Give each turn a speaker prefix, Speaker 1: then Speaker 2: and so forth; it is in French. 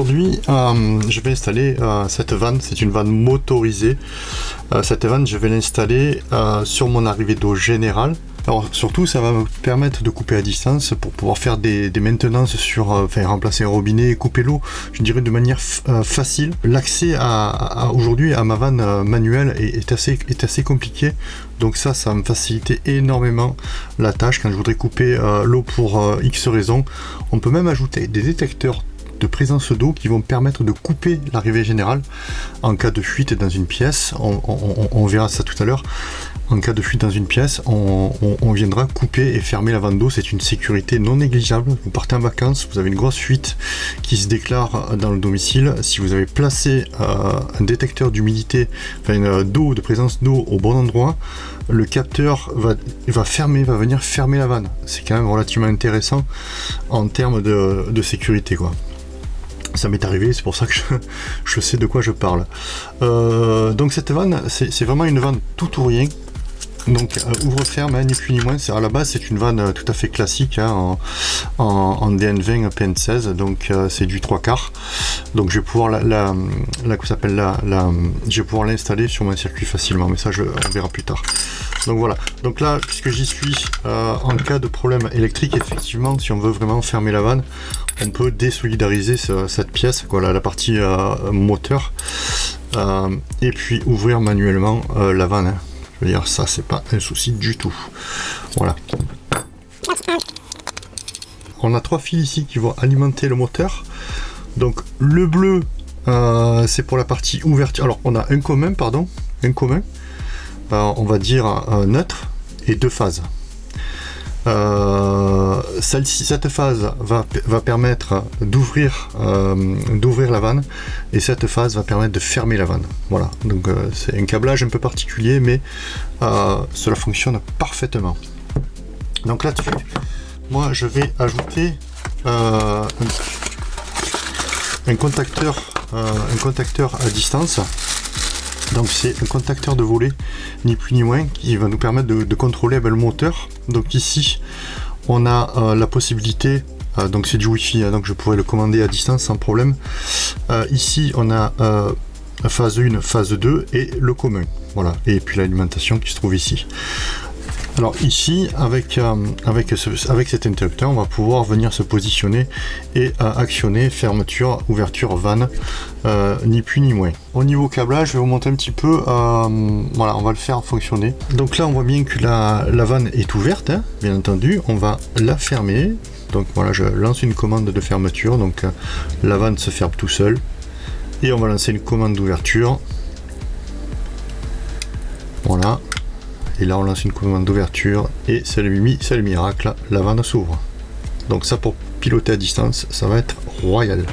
Speaker 1: aujourd'hui, je vais installer cette vanne. C'est une vanne motorisée. Cette vanne, je vais l'installer sur mon arrivée d'eau générale. Alors surtout, ça va me permettre de couper à distance pour pouvoir faire des maintenances sur, remplacer un robinet et couper l'eau, je dirais de manière facile. L'accès aujourd'hui à ma vanne manuelle est assez compliqué, donc ça va me faciliter énormément la tâche quand je voudrais couper l'eau pour X raisons. On peut même ajouter des détecteurs de présence d'eau qui vont permettre de couper l'arrivée générale en cas de fuite dans une pièce. On verra ça tout à l'heure. En cas de fuite dans une pièce, on viendra couper et fermer la vanne d'eau. C'est une sécurité non négligeable. Vous partez en vacances, vous avez une grosse fuite qui se déclare dans le domicile. Si vous avez placé un détecteur d'humidité, d'eau, de présence d'eau au bon endroit, le capteur va venir fermer la vanne. C'est quand même relativement intéressant en termes de sécurité, quoi. Ça m'est arrivé, c'est pour ça que je sais de quoi je parle. Donc cette vanne, c'est vraiment une vanne tout ou rien. Donc ouvre-ferme, ni plus ni moins. À la base, c'est une vanne tout à fait classique en DN20 PN16, donc c'est du 3/4. Donc je vais pouvoir je vais pouvoir l'installer sur mon circuit facilement, mais ça on verra plus tard. Donc voilà, donc là, puisque j'y suis, en cas de problème électrique, effectivement, si on veut vraiment fermer la vanne, on peut désolidariser cette pièce, la partie moteur, et puis ouvrir manuellement la vanne. Hein. Je veux dire, ça, c'est pas un souci du tout. Voilà. On a 3 fils ici qui vont alimenter le moteur. Donc le bleu, c'est pour la partie ouverture. Alors on a un commun, on va dire neutre, et 2 phases. Cette phase va permettre d'ouvrir la vanne, et cette phase va permettre de fermer la vanne. Voilà, donc c'est un câblage un peu particulier, mais cela fonctionne parfaitement. Donc là-dessus, moi je vais ajouter un contacteur à distance. Donc c'est un contacteur de volet, ni plus ni moins, qui va nous permettre de contrôler le moteur. Donc ici on a la possibilité, donc c'est du Wi-Fi, donc je pourrais le commander à distance sans problème. Ici on a phase 1, phase 2 et le commun, voilà, et puis l'alimentation qui se trouve ici. Alors ici, avec cet interrupteur, on va pouvoir venir se positionner et actionner fermeture, ouverture vanne, ni plus ni moins. Au niveau câblage, je vais vous montrer un petit peu, voilà, on va le faire fonctionner. Donc là, on voit bien que la vanne est ouverte, hein, bien entendu. On va la fermer. Donc voilà, je lance une commande de fermeture, donc la vanne se ferme tout seul. Et on va lancer une commande d'ouverture. Voilà. Et là on lance une commande d'ouverture et c'est le miracle, la vanne s'ouvre. Donc ça, pour piloter à distance, ça va être royal.